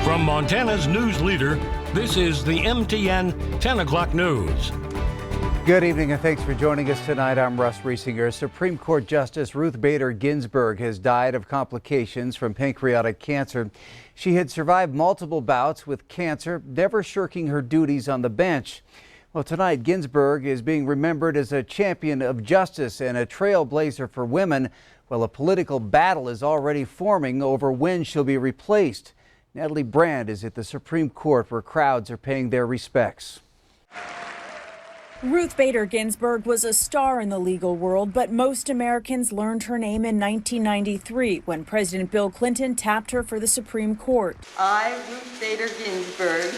From Montana's news leader, this is the MTN 10 o'clock news. Good evening and thanks for joining us tonight. I'm Russ Riesinger. Supreme Court Justice Ruth Bader Ginsburg has died of complications from pancreatic cancer. She had survived multiple bouts with cancer, never shirking her duties on the bench. Well, tonight, Ginsburg is being remembered as a champion of justice and a trailblazer for women, while a political battle is already forming over when she'll be replaced. Natalie Brand is at the Supreme Court where crowds are paying their respects. Ruth Bader Ginsburg was a star in the legal world, but most Americans learned her name in 1993 when President Bill Clinton tapped her for the Supreme Court. I, Ruth Bader Ginsburg,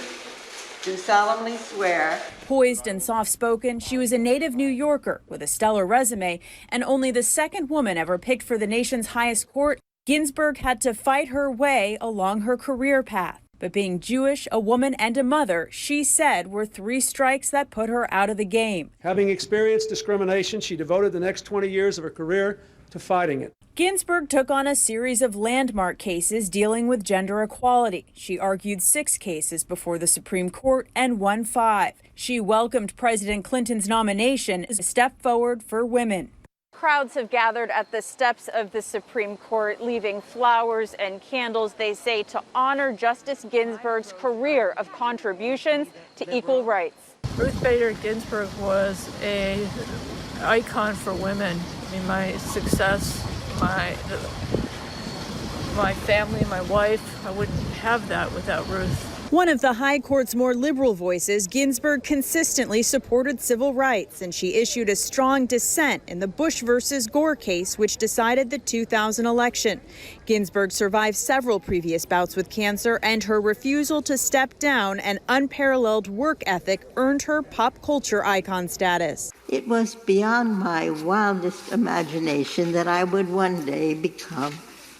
do solemnly swear. Poised and soft-spoken, she was a native New Yorker with a stellar resume and only the second woman ever picked for the nation's highest court. Ginsburg had to fight her way along her career path. But being Jewish, a woman, and a mother, she said were 3 strikes that put her out of the game. Having experienced discrimination, she devoted the next 20 years of her career to fighting it. Ginsburg took on a series of landmark cases dealing with gender equality. She argued 6 cases before the Supreme Court and won 5. She welcomed President Clinton's nomination as a step forward for women. Crowds have gathered at the steps of the Supreme Court, leaving flowers and candles, they say, to honor Justice Ginsburg's career of contributions to equal rights. Ruth Bader Ginsburg was an icon for women. I mean, my success, my family, my wife, I wouldn't have that without Ruth. One of the High Court's more liberal voices, Ginsburg consistently supported civil rights, and she issued a strong dissent in the Bush versus Gore case, which decided the 2000 election. Ginsburg survived several previous bouts with cancer, and her refusal to step down and unparalleled work ethic earned her pop culture icon status. It was beyond my wildest imagination that I would one day become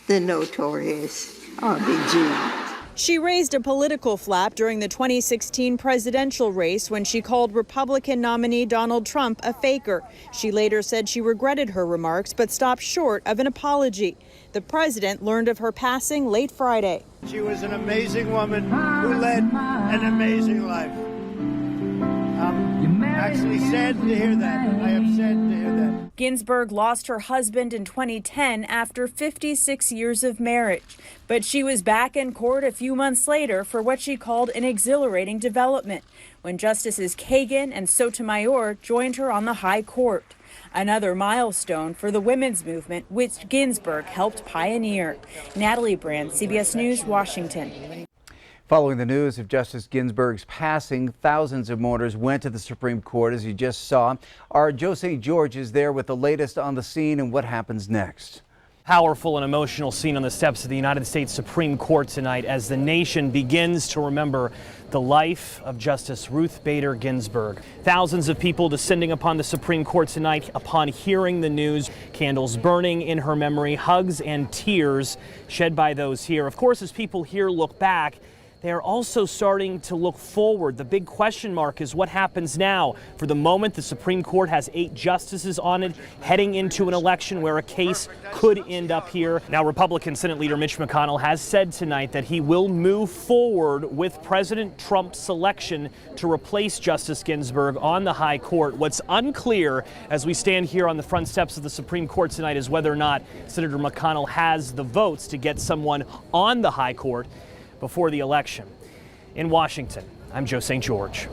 the notorious RBG. She raised a political flap during the 2016 presidential race when she called Republican nominee Donald Trump a faker. She later said she regretted her remarks but stopped short of an apology. The president learned of her passing late Friday. She was an amazing woman who led an amazing life. I'm actually sad to hear that. I am sad to hear that. Ginsburg lost her husband in 2010 after 56 years of marriage, but she was back in court a few months later for what she called an exhilarating development, when Justices Kagan and Sotomayor joined her on the High Court. Another milestone for the women's movement, which Ginsburg helped pioneer. Natalie Brand, CBS News, Washington. Following the news of Justice Ginsburg's passing, thousands of mourners went to the Supreme Court, as you just saw. Our Joe St. George is there with the latest on the scene and what happens next. Powerful and emotional scene on the steps of the United States Supreme Court tonight as the nation begins to remember the life of Justice Ruth Bader Ginsburg. Thousands of people descending upon the Supreme Court tonight upon hearing the news, candles burning in her memory, hugs and tears shed by those here. Of course, as people here look back, they are also starting to look forward. The big question mark is what happens now. For the moment, the Supreme Court has 8 justices on it, heading into an election where a case could end up here. Now, Republican Senate Leader Mitch McConnell has said tonight that he will move forward with President Trump's selection to replace Justice Ginsburg on the High Court. What's unclear as we stand here on the front steps of the Supreme Court tonight is whether or not Senator McConnell has the votes to get someone on the High Court before the election. In Washington, I'm Joe St. George.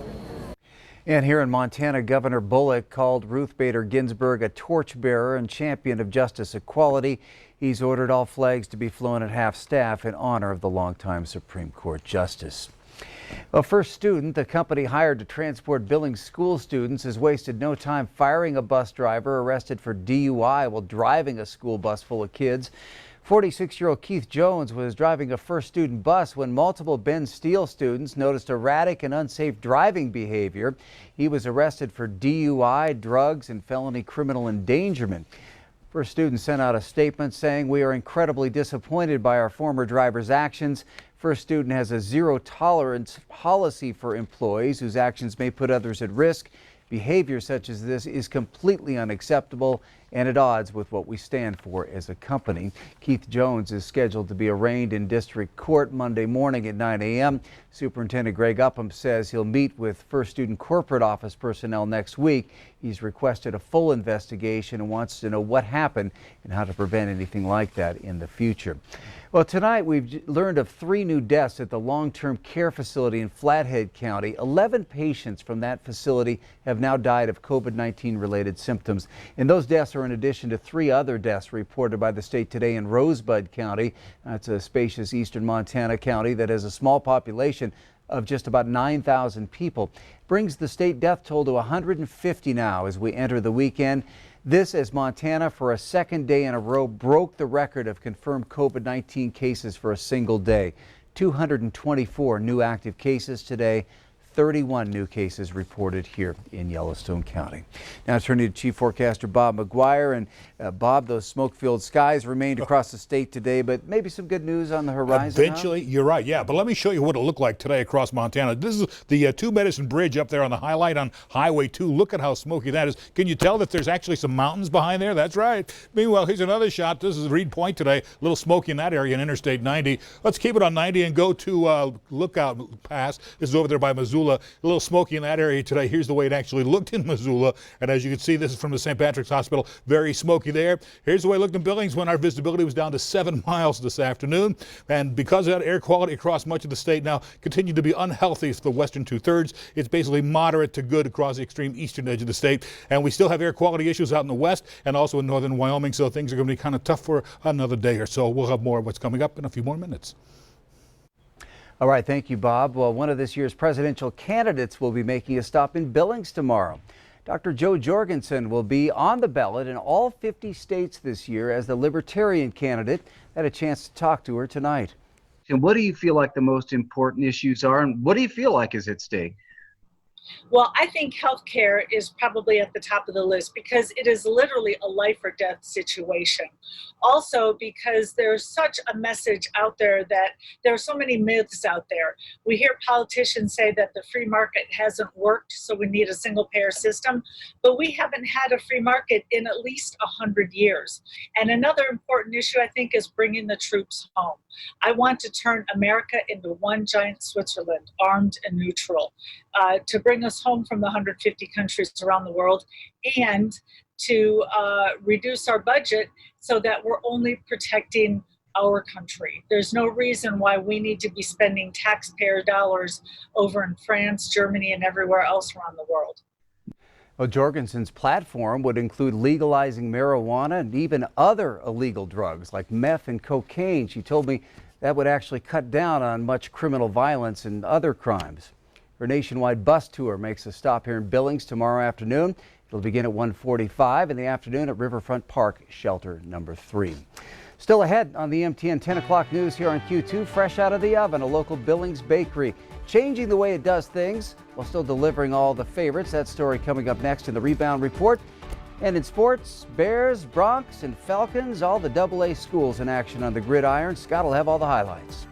And here in Montana, Governor Bullock called Ruth Bader Ginsburg a torchbearer and champion of justice equality. He's ordered all flags to be flown at half-staff in honor of the longtime Supreme Court justice. Well, First Student, the company hired to transport Billings school students, has wasted no time firing a bus driver arrested for DUI while driving a school bus full of kids. 46-year-old Keith Jones was driving a First Student bus when multiple Bend Steel students noticed erratic and unsafe driving behavior. He was arrested for DUI, drugs, and felony criminal endangerment. First Student sent out a statement saying, "We are incredibly disappointed by our former driver's actions. First Student has a zero-tolerance policy for employees whose actions may put others at risk. Behavior such as this is completely unacceptable and at odds with what we stand for as a company. Keith Jones is scheduled to be arraigned in district court Monday morning at 9 a.m. Superintendent Greg Upham says he'll meet with First Student corporate office personnel next week. He's requested a full investigation and wants to know what happened and how to prevent anything like that in the future. Well, tonight we've learned of 3 new deaths at the long-term care facility in Flathead County. 11 patients from that facility have now died of COVID-19 related symptoms. And those deaths are in addition to 3 other deaths reported by the state today in Rosebud County. That's a spacious eastern Montana county that has a small population of just about 9,000 people. Brings the state death toll to 150 now as we enter the weekend. This as Montana, for a second day in a row, broke the record of confirmed COVID-19 cases for a single day. 224 new active cases today. 31 new cases reported here in Yellowstone County. Now turning to Chief Forecaster Bob McGuire. And Bob, those smoke-filled skies remained across the state today, but maybe some good news on the horizon. Eventually, you're right, yeah. But let me show you what it looked like today across Montana. This is the Two Medicine Bridge up there on the highlight on Highway 2. Look at how smoky that is. Can you tell that there's actually some mountains behind there? That's right. Meanwhile, here's another shot. This is Reed Point today. A little smoky in that area in Interstate 90. Let's keep it on 90 and go to Lookout Pass. This is over there by Missoula. A little smoky in that area today. Here's the way it actually looked in Missoula. And as you can see, this is from the St. Patrick's Hospital. Very smoky there. Here's the way it looked in Billings when our visibility was down to 7 miles this afternoon. And because of that, air quality across much of the state now continued to be unhealthy for the western 2/3. It's basically moderate to good across the extreme eastern edge of the state. And we still have air quality issues out in the west and also in northern Wyoming. So things are going to be kind of tough for another day or so. We'll have more of what's coming up in a few more minutes. All right, thank you, Bob. Well, one of this year's presidential candidates will be making a stop in Billings tomorrow. Dr. Joe Jorgensen will be on the ballot in all 50 states this year as the Libertarian candidate. I had a chance to talk to her tonight. And what do you feel like the most important issues are, and what do you feel like is at stake? Well, I think healthcare is probably at the top of the list because it is literally a life or death situation. Also, because there's such a message out there that there are so many myths out there. We hear politicians say that the free market hasn't worked, so we need a single payer system, but we haven't had a free market in at least 100 years. And another important issue, I think, is bringing the troops home. I want to turn America into one giant Switzerland, armed and neutral, to bring us home from the 150 countries around the world and to reduce our budget so that we're only protecting our country. There's no reason why we need to be spending taxpayer dollars over in France, Germany, and everywhere else around the world. Well, Jorgensen's platform would include legalizing marijuana and even other illegal drugs like meth and cocaine. She told me that would actually cut down on much criminal violence and other crimes. Her nationwide bus tour makes a stop here in Billings tomorrow afternoon. It'll begin at 1:45 in the afternoon at Riverfront Park, shelter number 3. Still ahead on the MTN 10 o'clock news here on Q2, fresh out of the oven, a local Billings bakery changing the way it does things while still delivering all the favorites. That story coming up next in the Rebound Report. And in sports, Bears, Broncs, and Falcons, all the AA schools in action on the gridiron. Scott will have all the highlights.